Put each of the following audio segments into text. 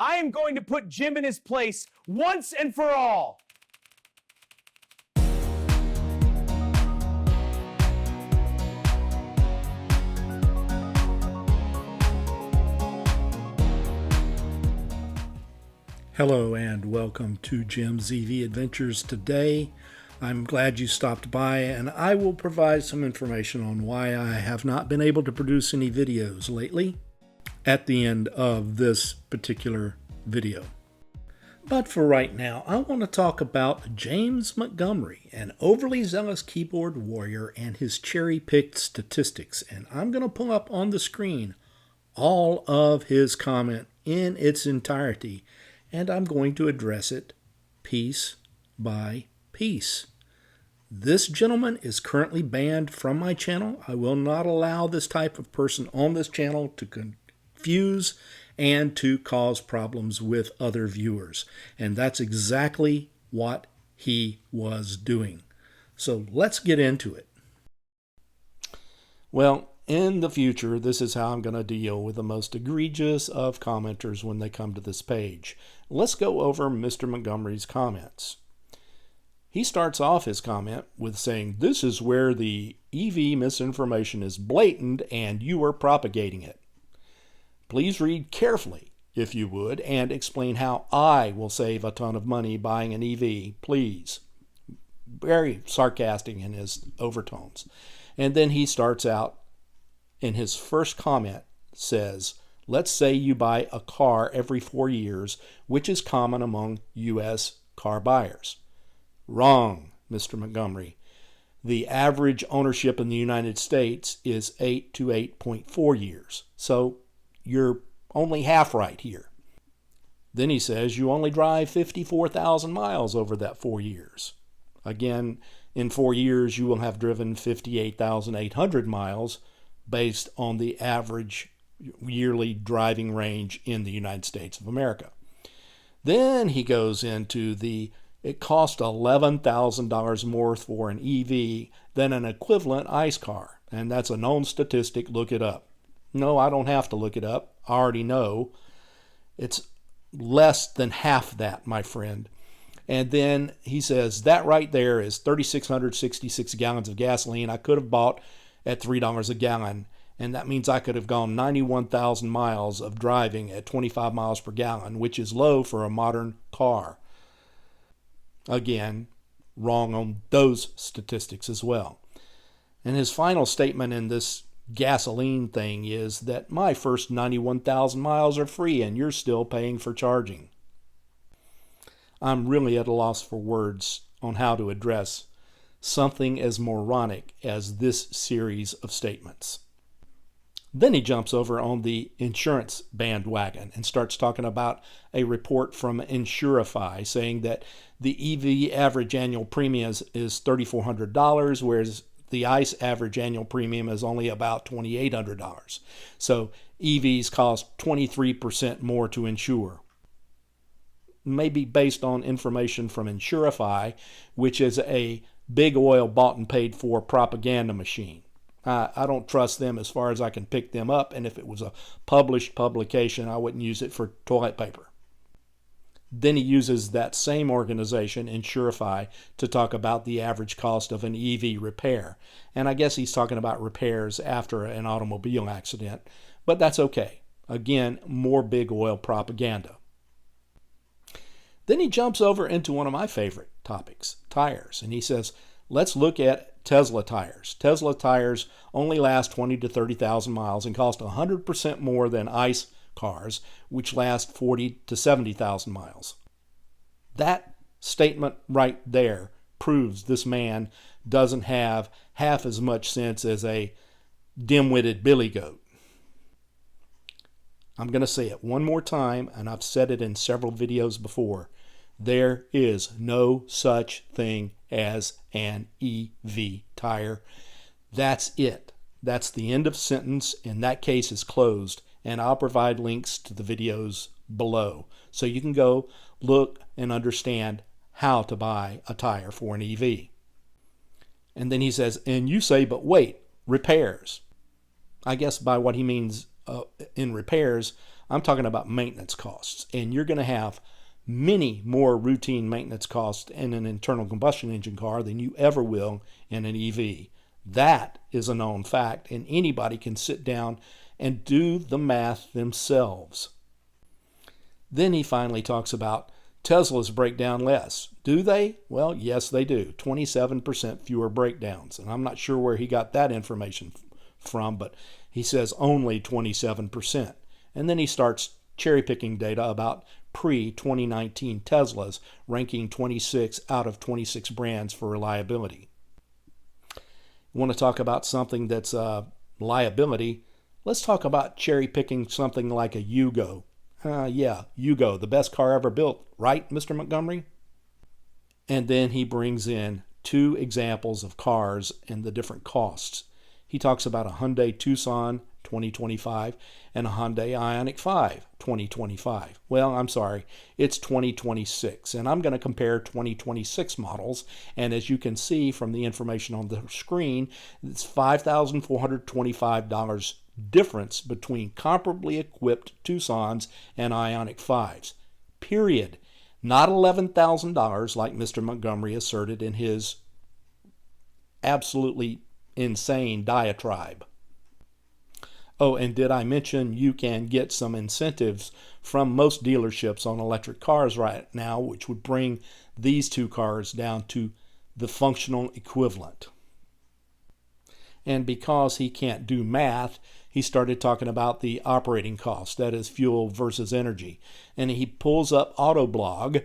I am going to put Jim in his place once and for all. Hello and welcome to Jim's EV Adventures. Today, I'm glad you stopped by, and I will provide some information on why I have not been able to produce any videos lately at the end of this particular video. But for right now, I want to talk about James Montgomery, an overly zealous keyboard warrior, and his cherry-picked statistics. And I'm going to pull up on the screen all of his comment in its entirety, and I'm going to address it piece by piece. This gentleman is currently banned from my channel. I will not allow this type of person on this channel to confuse and to cause problems with other viewers. And that's exactly what he was doing. So let's get into it. Well, in the future, this is how I'm going to deal with the most egregious of commenters when they come to this page. Let's go over Mr. Montgomery's comments. He starts off his comment with saying, "This is where the EV misinformation is blatant and you are propagating it. Please read carefully, if you would, and explain how I will save a ton of money buying an EV, please." Very sarcastic in his overtones. And then he starts out in his first comment, says, "Let's say you buy a car every 4 years, which is common among U.S. car buyers." Wrong, Mr. Montgomery. The average ownership in the United States is 8 to 8.4 years. So you're only half right here. Then he says you only drive 54,000 miles over that 4 years. Again, in 4 years, you will have driven 58,800 miles based on the average yearly driving range in the United States of America. Then he goes into it cost $11,000 more for an EV than an equivalent ICE car. And that's a known statistic. Look it up. No, I don't have to look it up. I already know. It's less than half that, my friend. And then he says, that right there is 3,666 gallons of gasoline I could have bought at $3 a gallon. And that means I could have gone 91,000 miles of driving at 25 miles per gallon, which is low for a modern car. Again, wrong on those statistics as well. And his final statement in this gasoline thing is that my first 91,000 miles are free and you're still paying for charging. I'm really at a loss for words on how to address something as moronic as this series of statements. Then he jumps over on the insurance bandwagon and starts talking about a report from Insurify saying that the EV average annual premium is $3,400, whereas the ICE average annual premium is only about $2,800. So EVs cost 23% more to insure. Maybe based on information from Insurify, which is a big oil bought and paid for propaganda machine. I don't trust them as far as I can pick them up, and if it was a published publication, I wouldn't use it for toilet paper. Then he uses that same organization, Insurify, to talk about the average cost of an EV repair. And I guess he's talking about repairs after an automobile accident, but that's okay. Again, more big oil propaganda. Then he jumps over into one of my favorite topics, tires, and he says, let's look at Tesla tires. Tesla tires only last 20 to 30,000 miles and cost 100% more than ICE cars, which last 40 to 70,000 miles. That statement right there proves this man doesn't have half as much sense as a dim-witted billy goat. I'm going to say it one more time, and I've said it in several videos before. There is no such thing as an EV tire. That's it. That's the end of sentence, and that case is closed. And I'll provide links to the videos below so you can go look and understand how to buy a tire for an EV. And then he says, and you say, but wait, repairs. I guess by what he means in repairs, I'm talking about maintenance costs. And you're going to have many more routine maintenance costs in an internal combustion engine car than you ever will in an EV. That is a known fact, and anybody can sit down and do the math themselves. Then he finally talks about Teslas break down less. Do they? Well, yes, they do. 27% fewer breakdowns. And I'm not sure where he got that information from, but he says only 27%. And then he starts cherry picking data about pre-2019 Teslas, ranking 26 out of 26 brands for reliability. You want to talk about something that's liability? Let's talk about cherry picking something like a Yugo. Yugo, the best car ever built, right, Mr. Montgomery? And then he brings in two examples of cars and the different costs. He talks about a Hyundai Tucson 2025 and a Hyundai Ioniq 5 2025. Well, I'm sorry, it's 2026, and I'm going to compare 2026 models, and as you can see from the information on the screen, it's $5,425 difference between comparably equipped Tucsons and Ioniq 5s. Period. Not $11,000 like Mr. Montgomery asserted in his absolutely insane diatribe. Oh, and did I mention you can get some incentives from most dealerships on electric cars right now, which would bring these two cars down to the functional equivalent. And because he can't do math, he started talking about the operating cost, that is fuel versus energy. And he pulls up Autoblog,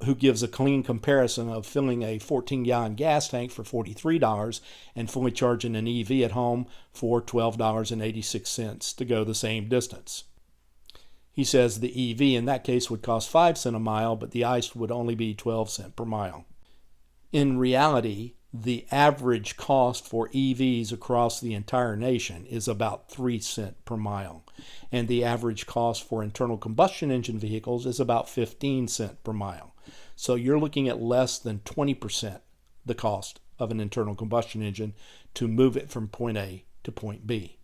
who gives a clean comparison of filling a 14-gallon gas tank for $43 and fully charging an EV at home for $12.86 to go the same distance. He says the EV in that case would cost 5 cents a mile, but the ICE would only be 12 cents per mile. In reality, the average cost for EVs across the entire nation is about 3 cents per mile, and the average cost for internal combustion engine vehicles is about 15 cents per mile. So you're looking at less than 20% the cost of an internal combustion engine to move it from point A to point B.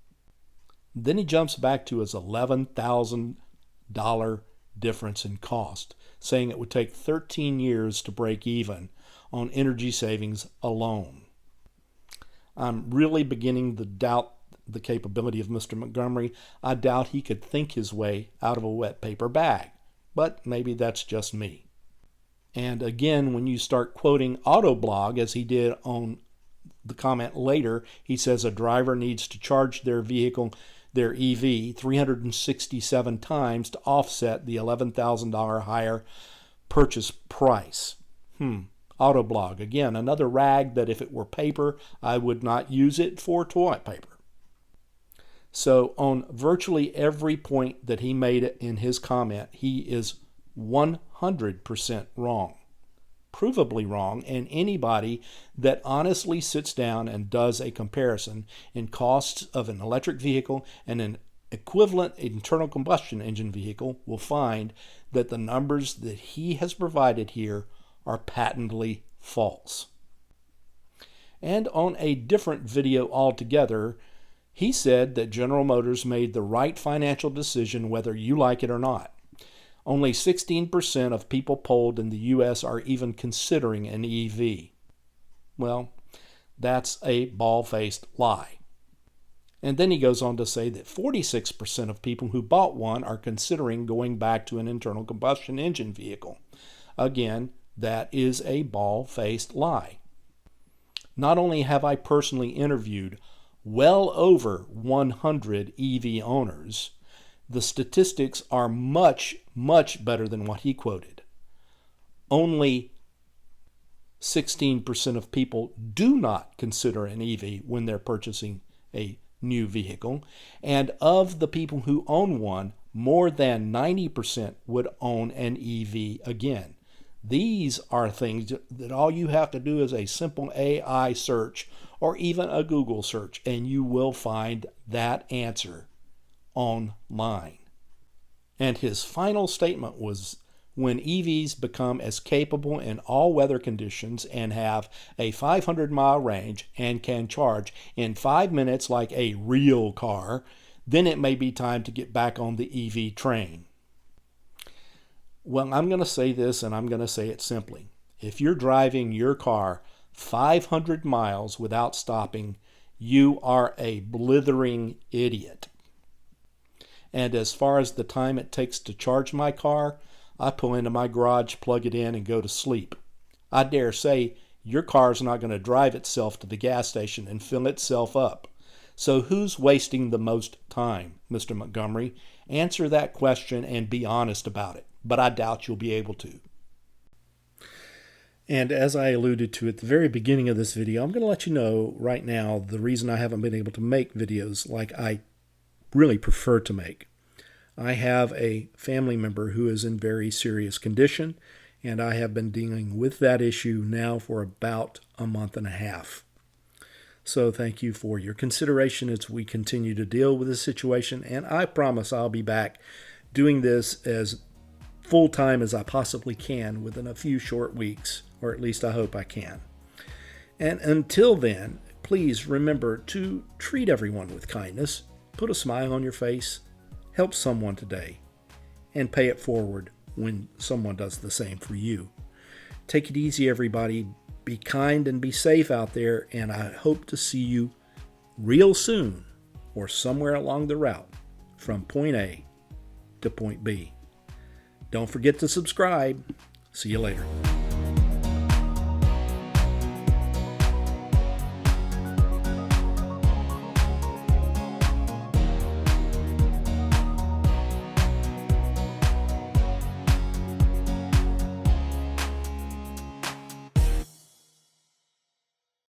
Then he jumps back to his $11,000 difference in cost, saying it would take 13 years to break even on energy savings alone. I'm really beginning to doubt the capability of Mr. Montgomery. I doubt he could think his way out of a wet paper bag, but maybe that's just me. And again, when you start quoting Autoblog, as he did on the comment later, he says a driver needs to charge their vehicle, their EV, 367 times to offset the $11,000 higher purchase price. Autoblog, again, another rag that if it were paper, I would not use it for toilet paper. So on virtually every point that he made in his comment, he is 100% wrong, provably wrong, and anybody that honestly sits down and does a comparison in costs of an electric vehicle and an equivalent internal combustion engine vehicle will find that the numbers that he has provided here are patently false. And on a different video altogether, he said that General Motors made the right financial decision whether you like it or not. Only 16% of people polled in the U.S. are even considering an EV. Well, that's a bald-faced lie. And then he goes on to say that 46% of people who bought one are considering going back to an internal combustion engine vehicle. Again, that is a bald-faced lie. Not only have I personally interviewed well over 100 EV owners, the statistics are much, much better than what he quoted. Only 16% of people do not consider an EV when they're purchasing a new vehicle, and of the people who own one, more than 90% would own an EV again. These are things that all you have to do is a simple AI search or even a Google search, and you will find that answer online. And his final statement was, when EVs become as capable in all weather conditions and have a 500-mile range and can charge in 5 minutes like a real car, then it may be time to get back on the EV train. Well, I'm going to say this, and I'm going to say it simply. If you're driving your car 500 miles without stopping, you are a blithering idiot. And as far as the time it takes to charge my car, I pull into my garage, plug it in, and go to sleep. I dare say your car's not going to drive itself to the gas station and fill itself up. So who's wasting the most time, Mr. Montgomery? Answer that question and be honest about it, but I doubt you'll be able to. And as I alluded to at the very beginning of this video, I'm going to let you know right now the reason I haven't been able to make videos like I really prefer to make. I have a family member who is in very serious condition, and I have been dealing with that issue now for about a month and a half. So thank you for your consideration as we continue to deal with this situation, and I promise I'll be back doing this as full-time as I possibly can within a few short weeks, or at least I hope I can. And until then, please remember to treat everyone with kindness, put a smile on your face, help someone today, and pay it forward when someone does the same for you. Take it easy, everybody. Be kind and be safe out there, and I hope to see you real soon or somewhere along the route from point A to point B. Don't forget to subscribe. See you later.